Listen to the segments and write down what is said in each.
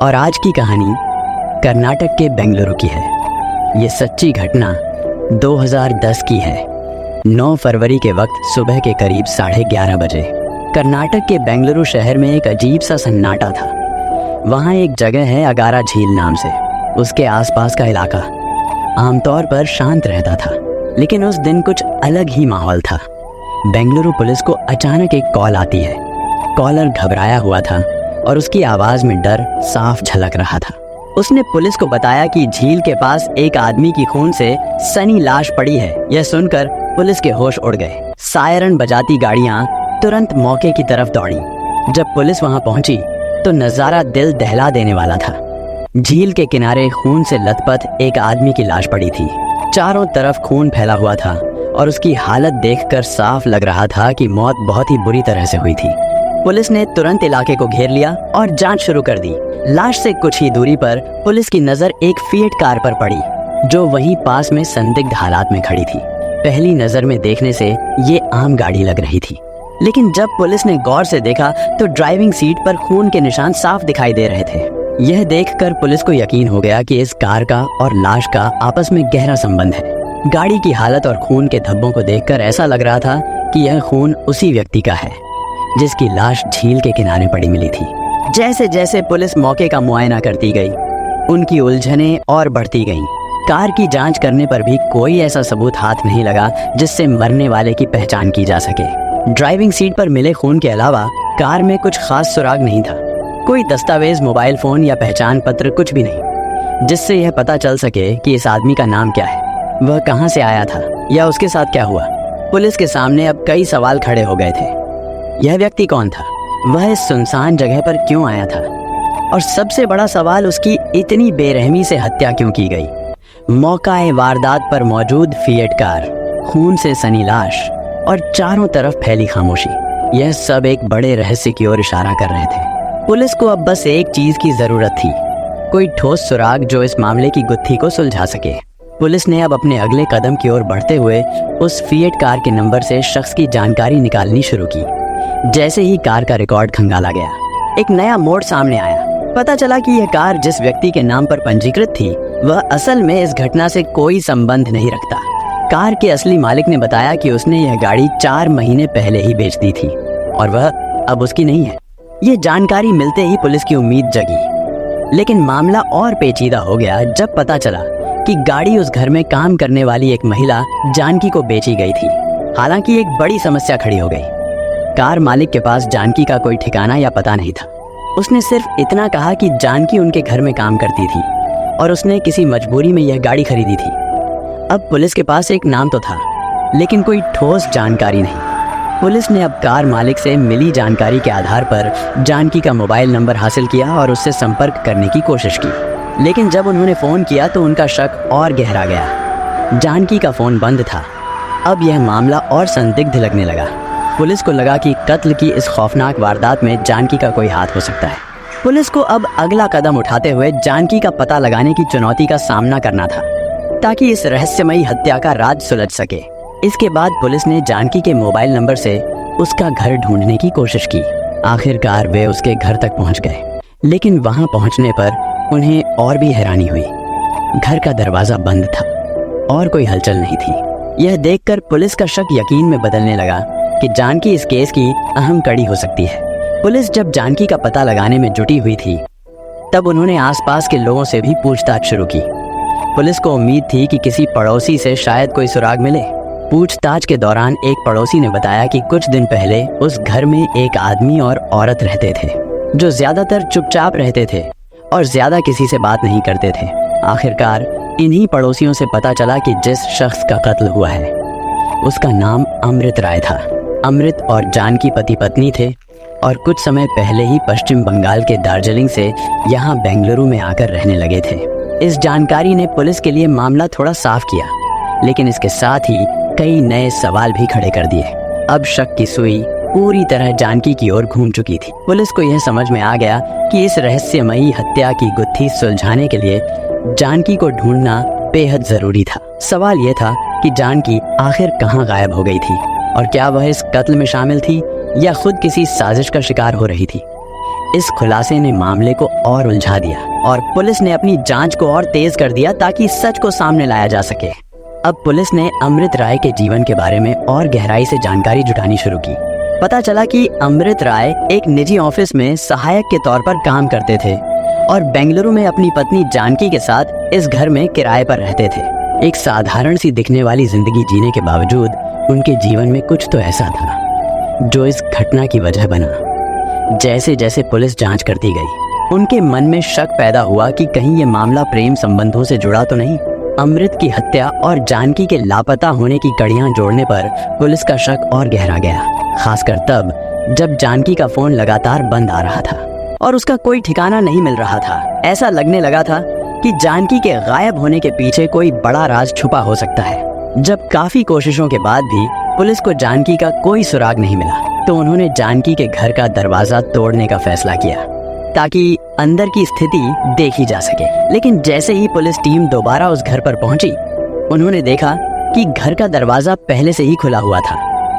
और आज की कहानी कर्नाटक के बेंगलुरु की है। ये सच्ची घटना 2010 की है। 9 फरवरी के वक्त सुबह के करीब 11:30 बजे कर्नाटक के बेंगलुरु शहर में एक अजीब सा सन्नाटा था। वहाँ एक जगह है अगारा झील नाम से। उसके आसपास का इलाका आमतौर पर शांत रहता था, लेकिन उस दिन कुछ अलग ही माहौल था। बेंगलुरु पुलिस को अचानक एक कॉल आती है। कॉलर घबराया हुआ था और उसकी आवाज में डर साफ झलक रहा था। उसने पुलिस को बताया कि झील के पास एक आदमी की खून से सनी लाश पड़ी है। यह सुनकर पुलिस के होश उड़ गए। सायरन बजाती गाड़ियां तुरंत मौके की तरफ दौड़ी। जब पुलिस वहां पहुंची तो नजारा दिल दहला देने वाला था। झील के किनारे खून से लथपथ एक आदमी की लाश पड़ी थी। चारों तरफ खून फैला हुआ था और उसकी हालत देखकर साफ लग रहा था कि मौत बहुत ही बुरी तरह से हुई थी। पुलिस ने तुरंत इलाके को घेर लिया और जांच शुरू कर दी। लाश से कुछ ही दूरी पर पुलिस की नजर एक फिएट कार पर पड़ी, जो वहीं पास में संदिग्ध हालात में खड़ी थी। पहली नजर में देखने से ये आम गाड़ी लग रही थी, लेकिन जब पुलिस ने गौर से देखा तो ड्राइविंग सीट पर खून के निशान साफ दिखाई दे रहे थे। यह देखकर पुलिस को यकीन हो गया कि इस कार का और लाश का आपस में गहरा संबंध है। गाड़ी की हालत और खून के धब्बों को देखकर ऐसा लग रहा था कि यह खून उसी व्यक्ति का है जिसकी लाश झील के किनारे पड़ी मिली थी। जैसे जैसे पुलिस मौके का मुआयना करती गई, उनकी उलझनें और बढ़ती गईं। कार की जांच करने पर भी कोई ऐसा सबूत हाथ नहीं लगा जिससे मरने वाले की पहचान की जा सके। ड्राइविंग सीट पर मिले खून के अलावा कार में कुछ खास सुराग नहीं था। कोई दस्तावेज, मोबाइल फोन या पहचान पत्र कुछ भी नहीं, जिससे यह पता चल सके कि इस आदमी का नाम क्या है, वह कहां से आया था या उसके साथ क्या हुआ। पुलिस के सामने अब कई सवाल खड़े हो गए थे। यह व्यक्ति कौन था? वह इस सुनसान जगह पर क्यों आया था? और सबसे बड़ा सवाल, उसकी इतनी बेरहमी से हत्या क्यों की गई? मौका-ए वारदात पर मौजूद फिएट कार, खून से सनी लाश और चारों तरफ फैली खामोशी, यह सब एक बड़े रहस्य की ओर इशारा कर रहे थे। पुलिस को अब बस एक चीज की जरूरत थी, कोई ठोस सुराग जो इस मामले की गुत्थी को सुलझा सके। पुलिस ने अब अपने अगले कदम की ओर बढ़ते हुए उस फिएट कार के नंबर से शख्स की जानकारी निकालनी शुरू की। जैसे ही कार का रिकॉर्ड खंगाला गया, एक नया मोड़ सामने आया। पता चला कि यह कार जिस व्यक्ति के नाम पर पंजीकृत थी, वह असल में इस घटना से कोई संबंध नहीं रखता। कार के असली मालिक ने बताया कि उसने यह गाड़ी 4 महीने पहले ही बेच दी थी और वह अब उसकी नहीं है। यह जानकारी मिलते ही पुलिस की उम्मीद जगी, लेकिन मामला और पेचीदा हो गया जब पता चला कि गाड़ी उस घर में काम करने वाली एक महिला जानकी को बेची गई थी। हालांकि एक बड़ी समस्या खड़ी हो गई। कार मालिक के पास जानकी का कोई ठिकाना या पता नहीं था। उसने सिर्फ इतना कहा कि जानकी उनके घर में काम करती थी और उसने किसी मजबूरी में यह गाड़ी खरीदी थी। अब पुलिस के पास एक नाम तो था, लेकिन कोई ठोस जानकारी नहीं। पुलिस ने अब कार मालिक से मिली जानकारी के आधार पर जानकी का मोबाइल नंबर हासिल किया और उससे संपर्क करने की कोशिश की, लेकिन जब उन्होंने फ़ोन किया तो उनका शक और गहरा गया। जानकी का फ़ोन बंद था। अब यह मामला और संदिग्ध लगने लगा। पुलिस को लगा कि कत्ल की इस खौफनाक वारदात में जानकी का कोई हाथ हो सकता है। पुलिस को अब अगला कदम उठाते हुए जानकी का पता लगाने की चुनौती का सामना करना था, ताकि इस रहस्यमयी हत्या का राज सुलझ सके। इसके बाद पुलिस ने जानकी के मोबाइल नंबर से उसका घर ढूंढने की कोशिश की। आखिरकार वे उसके घर तक पहुंच गए, लेकिन वहां पहुंचने पर उन्हें और भी हैरानी हुई। घर का दरवाजा बंद था और कोई हलचल नहीं थी। यह देखकर पुलिस का शक यकीन में बदलने लगा कि जानकी इस केस की अहम कड़ी हो सकती है। पुलिस जब जानकी का पता लगाने में जुटी हुई थी, तब उन्होंने आसपास के लोगों से भी पूछताछ शुरू की। पुलिस को उम्मीद थी कि किसी पड़ोसी से शायद कोई सुराग मिले। पूछताछ के दौरान एक पड़ोसी ने बताया कि कुछ दिन पहले उस घर में एक आदमी और औरत रहते थे, जो ज्यादातर चुपचाप रहते थे और ज्यादा किसी से बात नहीं करते थे। आखिरकार इन्हीं पड़ोसियों से पता चला कि जिस शख्स का कत्ल हुआ है, उसका नाम अमृत राय था। अमृत और जानकी पति पत्नी थे और कुछ समय पहले ही पश्चिम बंगाल के दार्जिलिंग से यहाँ बेंगलुरु में आकर रहने लगे थे। इस जानकारी ने पुलिस के लिए मामला थोड़ा साफ किया, लेकिन इसके साथ ही कई नए सवाल भी खड़े कर दिए। अब शक की सुई पूरी तरह जानकी की ओर घूम चुकी थी। पुलिस को यह समझ में आ गया कि इस रहस्यमयी हत्या की गुत्थी सुलझाने के लिए जानकी को ढूंढना बेहद जरूरी था। सवाल यह था कि जानकी आखिर कहाँ गायब हो गई थी और क्या वह इस कत्ल में शामिल थी या खुद किसी साजिश का शिकार हो रही थी। इस खुलासे ने मामले को और उलझा दिया और पुलिस ने अपनी जांच को और तेज कर दिया ताकि सच को सामने लाया जा सके। अब पुलिस ने अमृत राय के जीवन के बारे में और गहराई से जानकारी जुटानी शुरू की। पता चला कि अमृत राय एक निजी ऑफिस में सहायक के तौर पर काम करते थे और बेंगलुरु में अपनी पत्नी जानकी के साथ इस घर में किराए पर रहते थे। एक साधारण सी दिखने वाली जिंदगी जीने के बावजूद उनके जीवन में कुछ तो ऐसा था जो इस घटना की वजह बना। जैसे जैसे पुलिस जांच करती गई, उनके मन में शक पैदा हुआ कि कहीं ये मामला प्रेम संबंधों से जुड़ा तो नहीं। अमृत की हत्या और जानकी के लापता होने की कड़ियां जोड़ने पर पुलिस का शक और गहरा गया, खासकर तब जब जानकी का फोन लगातार बंद आ रहा था और उसका कोई ठिकाना नहीं मिल रहा था। ऐसा लगने लगा था कि जानकी के गायब होने के पीछे कोई बड़ा राज छुपा हो सकता है। जब काफी कोशिशों के बाद भी पुलिस को जानकी का कोई सुराग नहीं मिला, तो उन्होंने जानकी के घर का दरवाजा तोड़ने का फैसला किया ताकि अंदर की स्थिति देखी जा सके। लेकिन जैसे ही पुलिस टीम दोबारा उस घर पर पहुंची, उन्होंने देखा कि घर का दरवाजा पहले से ही खुला हुआ था।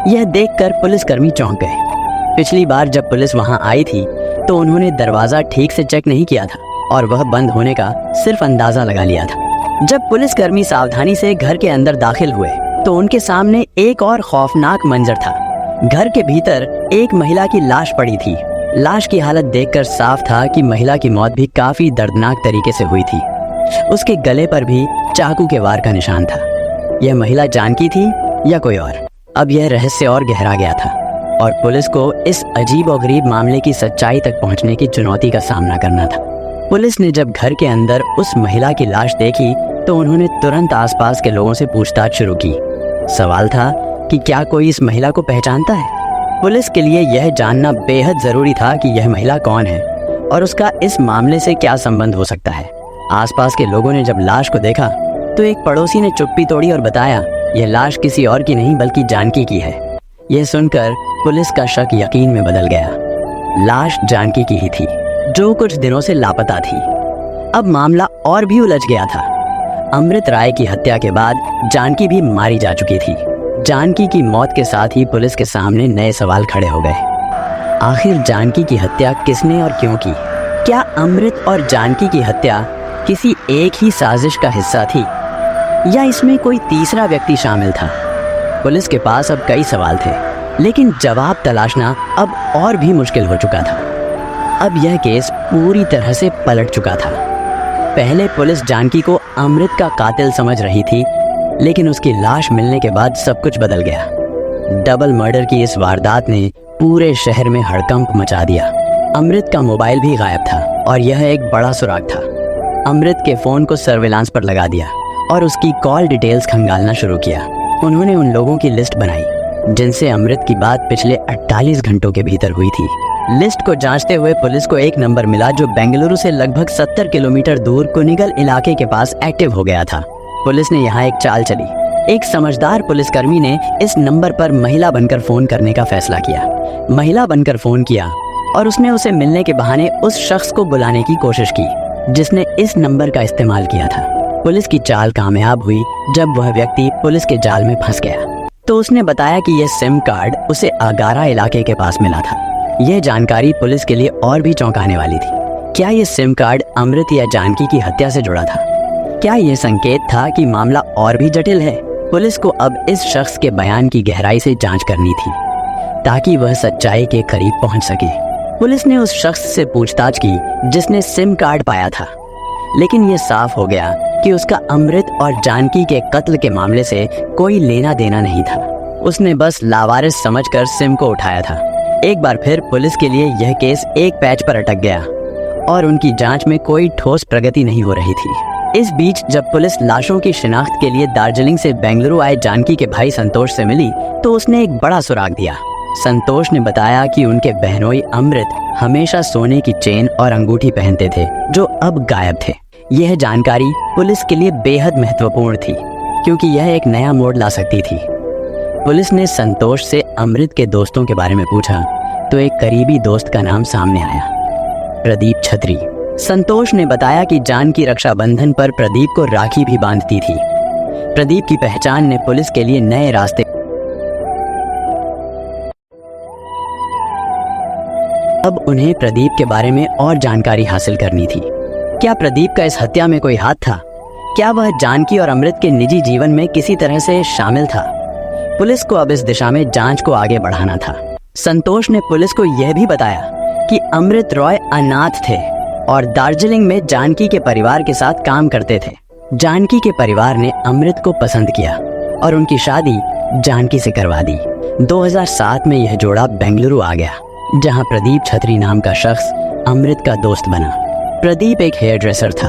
यह देखकर पुलिसकर्मी चौंक गए। पिछली बार जब पुलिस वहां आई थी तो उन्होंने दरवाजा ठीक से चेक नहीं किया था और वह बंद होने का सिर्फ अंदाजा लगा लिया था। जब पुलिसकर्मी सावधानी से घर के अंदर दाखिल हुए तो उनके सामने एक और खौफनाक मंजर था। घर के भीतर एक महिला की लाश पड़ी थी। लाश की हालत देखकर साफ था कि महिला की मौत भी काफी दर्दनाक तरीके से हुई थी। उसके गले पर भी चाकू के वार का निशान था। यह महिला जानकी थी या कोई और? अब यह रहस्य और गहरा गया था और पुलिस को इस अजीब और गरीब मामले की सच्चाई तक पहुंचने की चुनौती का सामना करना था। पुलिस ने जब घर के अंदर उस महिला की लाश देखी तो उन्होंने तुरंत आसपास के लोगों से पूछताछ शुरू की। सवाल था कि क्या कोई इस महिला को पहचानता है? पुलिस के लिए यह जानना बेहद जरूरी था कि यह महिला कौन है और उसका इस मामले से क्या संबंध हो सकता है। आसपास के लोगों ने जब लाश को देखा तो एक पड़ोसी ने चुप्पी तोड़ी और बताया, यह लाश किसी और की नहीं बल्कि जानकी की है। यह सुनकर पुलिस का शक यकीन में बदल गया। लाश जानकी की ही थी जो कुछ दिनों से लापता थी। अब मामला और भी उलझ गया था। अमृत राय की हत्या के बाद जानकी भी मारी जा चुकी थी। जानकी की मौत के साथ ही पुलिस के सामने नए सवाल खड़े हो गए। आखिर जानकी की हत्या किसने और क्यों की? क्या अमृत और जानकी की हत्या किसी एक ही साजिश का हिस्सा थी या इसमें कोई तीसरा व्यक्ति शामिल था? पुलिस के पास अब कई सवाल थे, लेकिन जवाब तलाशना अब और भी मुश्किल हो चुका था। अब यह केस पूरी तरह से पलट चुका था। पहले पुलिस जानकी को अमृत का कातिल समझ रही थी, लेकिन उसकी लाश मिलने के बाद सब कुछ बदल गया। डबल मर्डर की इस वारदात ने पूरे शहर में हड़कंप मचा दिया। अमृत का मोबाइल भी गायब था और यह एक बड़ा सुराग था। अमृत के फोन को सर्विलांस पर लगा दिया और उसकी कॉल डिटेल्स खंगालना शुरू किया। उन्होंने उन लोगों की लिस्ट बनाई जिनसे अमृत की बात पिछले 48 घंटों के भीतर हुई थी। लिस्ट को जांचते हुए पुलिस को एक नंबर मिला जो बेंगलुरु से लगभग 70 किलोमीटर दूर कुनिगल इलाके के पास एक्टिव हो गया था। पुलिस ने यहाँ एक चाल चली। एक समझदार पुलिसकर्मी ने इस नंबर पर महिला बनकर फोन करने का फैसला किया। महिला बनकर फोन किया और उसने उसे मिलने के बहाने उस शख्स को बुलाने की कोशिश की जिसने इस नंबर का इस्तेमाल किया था। पुलिस की चाल कामयाब हुई जब वह व्यक्ति पुलिस के जाल में फंस गया तो उसने बताया कि यह सिम कार्ड उसे आगारा इलाके के पास मिला था। यह जानकारी पुलिस के लिए और भी चौंकाने वाली थी। क्या यह सिम कार्ड अमृत या जानकी की हत्या से जुड़ा था? क्या यह संकेत था कि मामला और भी जटिल है? पुलिस को अब इस शख्स के बयान की गहराई से जांच करनी थी ताकि वह सच्चाई के करीब पहुंच सके। पुलिस ने उस शख्स से पूछताछ की जिसने सिम कार्ड पाया था, लेकिन यह साफ हो गया कि उसका अमृत और जानकी के कत्ल के मामले से कोई लेना देना नहीं था। उसने बस लावारिस समझकर सिम को उठाया था। एक बार फिर पुलिस के लिए यह केस एक पैच पर अटक गया और उनकी जांच में कोई ठोस प्रगति नहीं हो रही थी। इस बीच जब पुलिस लाशों की शिनाख्त के लिए दार्जिलिंग से बेंगलुरु आए जानकी के भाई संतोष से मिली तो उसने एक बड़ा सुराग दिया। संतोष ने बताया कि उनके बहनोई अमृत हमेशा सोने की चेन और अंगूठी पहनते थे जो अब गायब थे। यह जानकारी पुलिस के लिए बेहद महत्वपूर्ण थी क्योंकि यह एक नया मोड़ ला सकती थी। पुलिस ने संतोष से अमृत के दोस्तों के बारे में पूछा तो एक करीबी दोस्त का नाम सामने आया, प्रदीप छतरी। संतोष ने बताया कि जानकी रक्षाबंधन पर प्रदीप को राखी भी बांधती थी। प्रदीप की पहचान ने पुलिस के लिए नए रास्ते अब उन्हें प्रदीप के बारे में और जानकारी हासिल करनी थी। क्या प्रदीप का इस हत्या में कोई हाथ था? क्या वह जानकी और अमृत के निजी जीवन में किसी तरह से शामिल था? पुलिस को अब इस दिशा में जांच को आगे बढ़ाना था। संतोष ने पुलिस को यह भी बताया कि अमृत रॉय अनाथ थे और दार्जिलिंग में जानकी के परिवार के साथ काम करते थे। जानकी के परिवार ने अमृत को पसंद किया और उनकी शादी जानकी से करवा दी। 2007 में यह जोड़ा बेंगलुरु आ गया, जहां प्रदीप छतरी नाम का शख्स अमृत का दोस्त बना। प्रदीप एक हेयर ड्रेसर था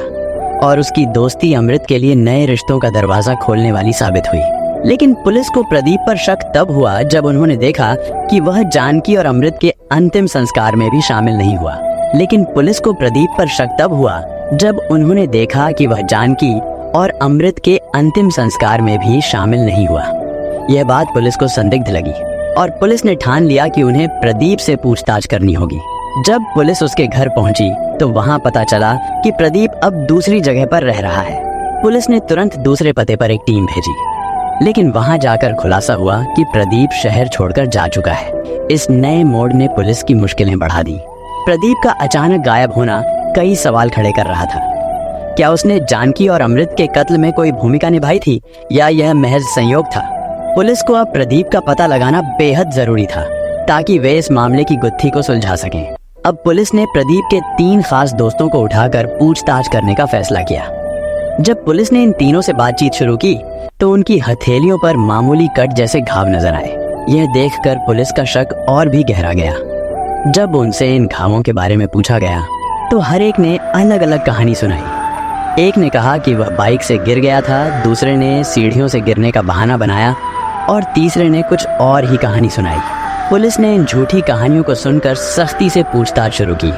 और उसकी दोस्ती अमृत के लिए नए रिश्तों का दरवाजा खोलने वाली साबित हुई। लेकिन पुलिस को प्रदीप पर शक तब हुआ जब उन्होंने देखा कि वह जानकी और अमृत के अंतिम संस्कार में भी शामिल नहीं हुआ। लेकिन पुलिस को प्रदीप पर शक तब हुआ जब उन्होंने देखा कि वह जानकी और अमृत के अंतिम संस्कार में भी शामिल नहीं हुआ। यह बात पुलिस को संदिग्ध लगी और पुलिस ने ठान लिया कि उन्हें प्रदीप से पूछताछ करनी होगी। जब पुलिस उसके घर पहुंची तो वहां पता चला कि प्रदीप अब दूसरी जगह पर रह रहा है। पुलिस ने तुरंत दूसरे पते पर एक टीम भेजी, लेकिन वहां जाकर खुलासा हुआ कि प्रदीप शहर छोड़कर जा चुका है। इस नए मोड़ ने पुलिस की मुश्किलें बढ़ा दी। प्रदीप का अचानक गायब होना कई सवाल खड़े कर रहा था। क्या उसने जानकी और अमृत के कत्ल में कोई भूमिका निभाई थी या यह महज संयोग था? पुलिस को अब प्रदीप का पता लगाना बेहद जरूरी था ताकि वे इस मामले की गुत्थी को सुलझा सकें। अब पुलिस ने प्रदीप के 3 खास दोस्तों को उठाकर पूछताछ करने का फैसला किया। जब पुलिस ने इन तीनों से बातचीत शुरू की तो उनकी हथेलियों पर मामूली कट जैसे घाव नजर आए। यह देखकर पुलिस का शक और भी गहरा गया। जब उनसे इन घावों के बारे में पूछा गया तो हर एक ने अलग अलग कहानी सुनाई। एक ने कहा कि वह बाइक से गिर गया था, दूसरे ने सीढ़ियों से गिरने का बहाना बनाया और तीसरे ने कुछ और ही कहानी सुनाई। पुलिस ने इन झूठी कहानियों को सुनकर सख्ती से पूछताछ शुरू की।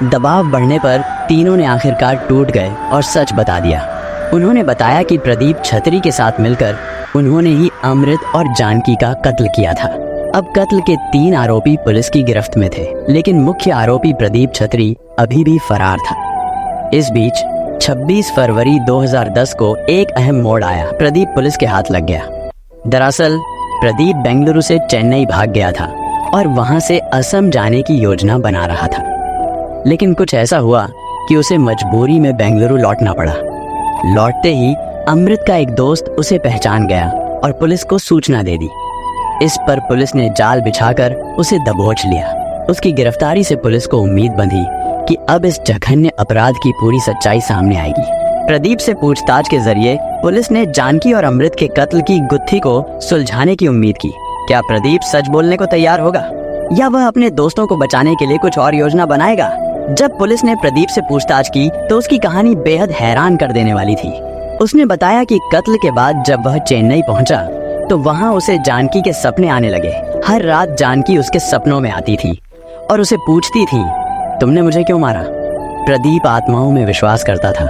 दबाव बढ़ने पर तीनों ने आखिरकार टूट गए और सच बता दिया। उन्होंने बताया कि प्रदीप छतरी के साथ मिलकर उन्होंने ही अमृत और जानकी का कत्ल किया था। अब कत्ल के 3 आरोपी पुलिस की गिरफ्त में थे, लेकिन मुख्य आरोपी प्रदीप छतरी अभी भी फरार था। इस बीच 26 फरवरी 2010 को एक अहम मोड़ आया। प्रदीप पुलिस के हाथ लग गया। दरअसल प्रदीप बेंगलुरु से चेन्नई भाग गया था और वहां से असम जाने की योजना बना रहा था। लेकिन कुछ ऐसा हुआ कि उसे मजबूरी में बेंगलुरु लौटना पड़ा। लौटते ही अमृत का एक दोस्त उसे पहचान गया और पुलिस को सूचना दे दी। इस पर पुलिस ने जाल बिछाकर उसे दबोच लिया। उसकी गिरफ्तारी से पुलिस को उम्मीद बंधी कि अब इस जघन्य अपराध की पूरी सच्चाई सामने आएगी। प्रदीप से पूछताछ के जरिए पुलिस ने जानकी और अमृत के कत्ल की गुत्थी को सुलझाने की उम्मीद की। क्या प्रदीप सच बोलने को तैयार होगा या वह अपने दोस्तों को बचाने के लिए कुछ और योजना बनाएगा? जब पुलिस ने प्रदीप से पूछताछ की तो उसकी कहानी बेहद हैरान कर देने वाली थी। उसने बताया कि कत्ल के बाद जब वह चेन्नई पहुंचा तो वहां उसे जानकी के सपने आने लगे। हर रात जानकी उसके सपनों में आती थी और उसे पूछती थी, तुमने मुझे क्यों मारा? प्रदीप आत्माओं में विश्वास करता था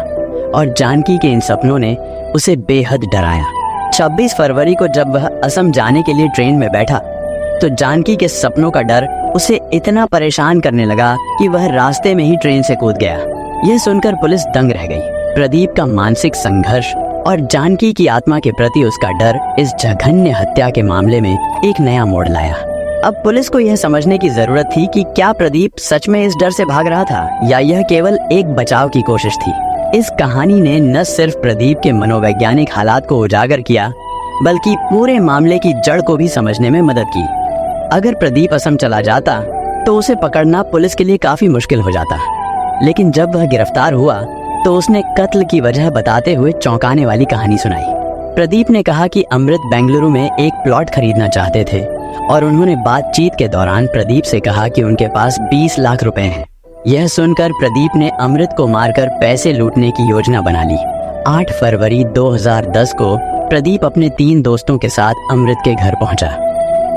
और जानकी के इन सपनों ने उसे बेहद डराया। 26 फरवरी को जब वह असम जाने के लिए ट्रेन में बैठा तो जानकी के सपनों का डर उसे इतना परेशान करने लगा कि वह रास्ते में ही ट्रेन से कूद गया। यह सुनकर पुलिस दंग रह गई। प्रदीप का मानसिक संघर्ष और जानकी की आत्मा के प्रति उसका डर इस जघन्य हत्या के मामले में एक नया मोड़ लाया। अब पुलिस को यह समझने की जरूरत थी कि क्या प्रदीप सच में इस डर से भाग रहा था या यह केवल एक बचाव की कोशिश थी। इस कहानी ने न सिर्फ प्रदीप के मनोवैज्ञानिक हालात को उजागर किया बल्कि पूरे मामले की जड़ को भी समझने में मदद की। अगर प्रदीप असम चला जाता तो उसे पकड़ना पुलिस के लिए काफी मुश्किल हो जाता, लेकिन जब वह गिरफ्तार हुआ तो उसने कत्ल की वजह बताते हुए चौंकाने वाली कहानी सुनाई। प्रदीप ने कहा कि अमृत बेंगलुरु में एक प्लॉट खरीदना चाहते थे और उन्होंने बातचीत के दौरान प्रदीप से कहा कि उनके पास 20 लाख रुपए हैं। यह सुनकर प्रदीप ने अमृत को मारकर पैसे लूटने की योजना बना ली। 8 फरवरी 2010 को प्रदीप अपने 3 दोस्तों के साथ अमृत के घर पहुंचा।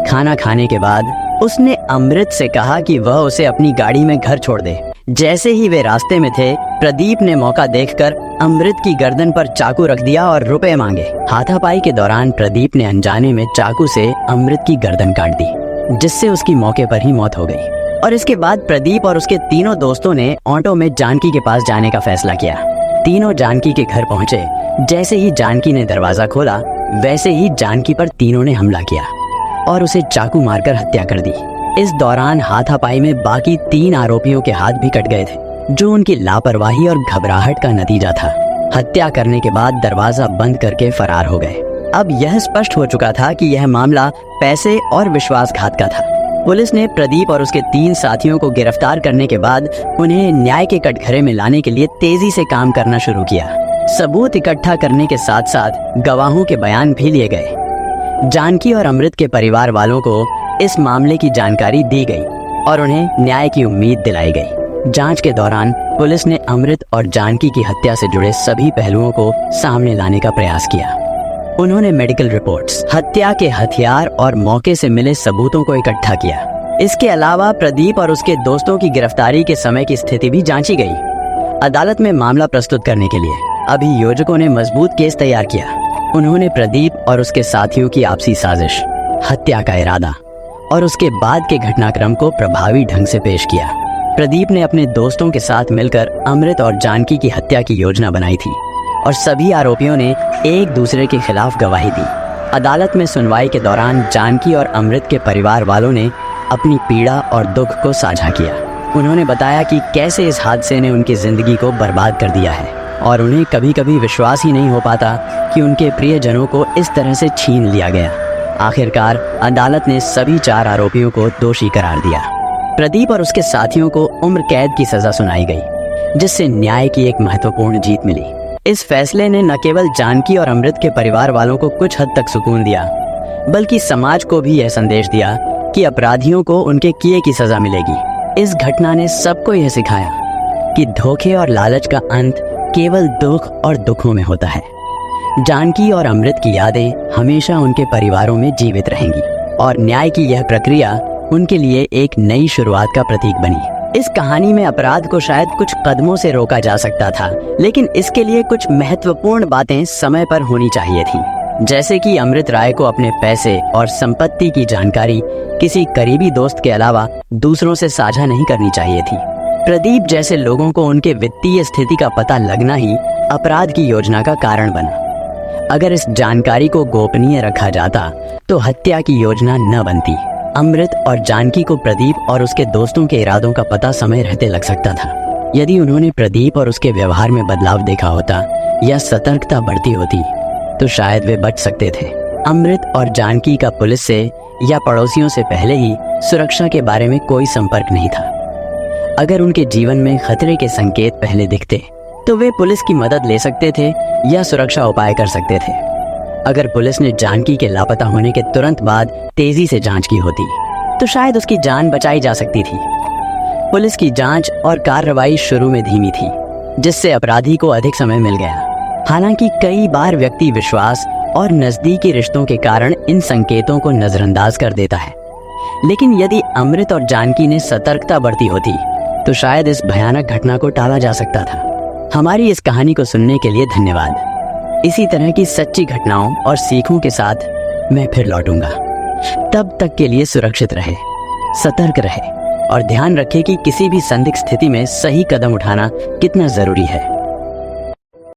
खाना खाने के बाद उसने अमृत से कहा कि वह उसे अपनी गाड़ी में घर छोड़ दे। जैसे ही वे रास्ते में थे, प्रदीप ने मौका देखकर अमृत की गर्दन पर चाकू रख दिया और रुपए मांगे। हाथापाई के दौरान प्रदीप ने अनजाने में चाकू से अमृत की गर्दन काट दी, जिससे उसकी मौके पर ही मौत हो गई। और इसके बाद प्रदीप और उसके तीनों दोस्तों ने ऑटो में जानकी के पास जाने का फैसला किया। तीनों जानकी के घर पहुंचे। जैसे ही जानकी ने दरवाजा खोला, वैसे ही जानकी पर तीनों ने हमला किया और उसे चाकू मारकर हत्या कर दी। इस दौरान हाथापाई में बाकी 3 आरोपियों के हाथ भी कट गए थे, जो उनकी लापरवाही और घबराहट का नतीजा था। हत्या करने के बाद दरवाजा बंद करके फरार हो गए। अब यह स्पष्ट हो चुका था कि यह मामला पैसे और विश्वासघात का था। पुलिस ने प्रदीप और उसके 3 साथियों को गिरफ्तार करने के बाद उन्हें न्याय के कटघरे में लाने के लिए तेजी से काम करना शुरू किया। सबूत इकट्ठा करने के साथ साथ गवाहों के बयान भी लिए गए। जानकी और अमृत के परिवार वालों को इस मामले की जानकारी दी गई और उन्हें न्याय की उम्मीद दिलाई गई। जांच के दौरान पुलिस ने अमृत और जानकी की हत्या से जुड़े सभी पहलुओं को सामने लाने का प्रयास किया। उन्होंने मेडिकल रिपोर्ट्स, हत्या के हथियार और मौके से मिले सबूतों को इकट्ठा किया। इसके अलावा प्रदीप और उसके दोस्तों की गिरफ्तारी के समय की स्थिति भी जांची गई। अदालत में मामला प्रस्तुत करने के लिए अभियोजकों ने मजबूत केस तैयार किया। उन्होंने प्रदीप और उसके साथियों की आपसी साजिश, हत्या का इरादा और उसके बाद के घटनाक्रम को प्रभावी ढंग से पेश किया। प्रदीप ने अपने दोस्तों के साथ मिलकर अमृत और जानकी की हत्या की योजना बनाई थी और सभी आरोपियों ने एक दूसरे के खिलाफ गवाही दी। अदालत में सुनवाई के दौरान जानकी और अमृत के परिवार वालों ने अपनी पीड़ा और दुख को साझा किया। उन्होंने बताया कि कैसे इस हादसे ने उनकी जिंदगी को बर्बाद कर दिया है और उन्हें कभी कभी विश्वास ही नहीं हो पाता कि उनके प्रियजनों को इस तरह से छीन लिया गया। आखिरकार अदालत ने सभी 4 आरोपियों को दोषी करार दिया। प्रदीप और उसके साथियों को उम्र कैद की सजा सुनाई गई, जिससे न्याय की एक महत्वपूर्ण जीत मिली। इस फैसले ने न केवल जानकी और अमृत के परिवार वालों को कुछ हद तक सुकून दिया, बल्कि समाज को भी यह संदेश दिया कि अपराधियों को उनके किए की सजा मिलेगी। इस घटना ने सबको यह सिखाया कि धोखे और लालच का अंत केवल दुख और दुखों में होता है। जानकी और अमृत की यादें हमेशा उनके परिवारों में जीवित रहेंगी और न्याय की यह प्रक्रिया उनके लिए एक नई शुरुआत का प्रतीक बनी। इस कहानी में अपराध को शायद कुछ कदमों से रोका जा सकता था, लेकिन इसके लिए कुछ महत्वपूर्ण बातें समय पर होनी चाहिए थी। जैसे कि अमृत राय को अपने पैसे और संपत्ति की जानकारी किसी करीबी दोस्त के अलावा दूसरों से साझा नहीं करनी चाहिए थी। प्रदीप जैसे लोगों को उनके वित्तीय स्थिति का पता लगना ही अपराध की योजना का कारण बना। अगर इस जानकारी को गोपनीय रखा जाता तो हत्या की योजना न बनती। अमृत और जानकी को प्रदीप और उसके दोस्तों के इरादों का पता समय रहते लग सकता था। यदि उन्होंने प्रदीप और उसके व्यवहार में बदलाव देखा होता या सतर्कता बढ़ती होती तो शायद वे बच सकते थे। अमृत और जानकी का पुलिस से या पड़ोसियों से पहले ही सुरक्षा के बारे में कोई संपर्क नहीं था। अगर उनके जीवन में खतरे के संकेत पहले दिखते तो वे पुलिस की मदद ले सकते थे या सुरक्षा उपाय कर सकते थे। अगर पुलिस ने जानकी के लापता होने के तुरंत बाद तेजी से जांच की होती तो शायद उसकी जान बचाई जा सकती थी। पुलिस की जांच और कार्रवाई शुरू में धीमी थी, जिससे अपराधी को अधिक समय मिल गया। हालांकि कई बार व्यक्ति विश्वास और नजदीकी रिश्तों के कारण इन संकेतों को नजरअंदाज कर देता है, लेकिन यदि अमृत और जानकी ने सतर्कता बरती होती तो शायद इस भयानक घटना को टाला जा सकता था। हमारी इस कहानी को सुनने के लिए धन्यवाद। इसी तरह की सच्ची घटनाओं और सीखों के साथ मैं फिर लौटूंगा। तब तक के लिए सुरक्षित रहे, सतर्क रहे और ध्यान रखें कि किसी भी संदिग्ध स्थिति में सही कदम उठाना कितना जरूरी है।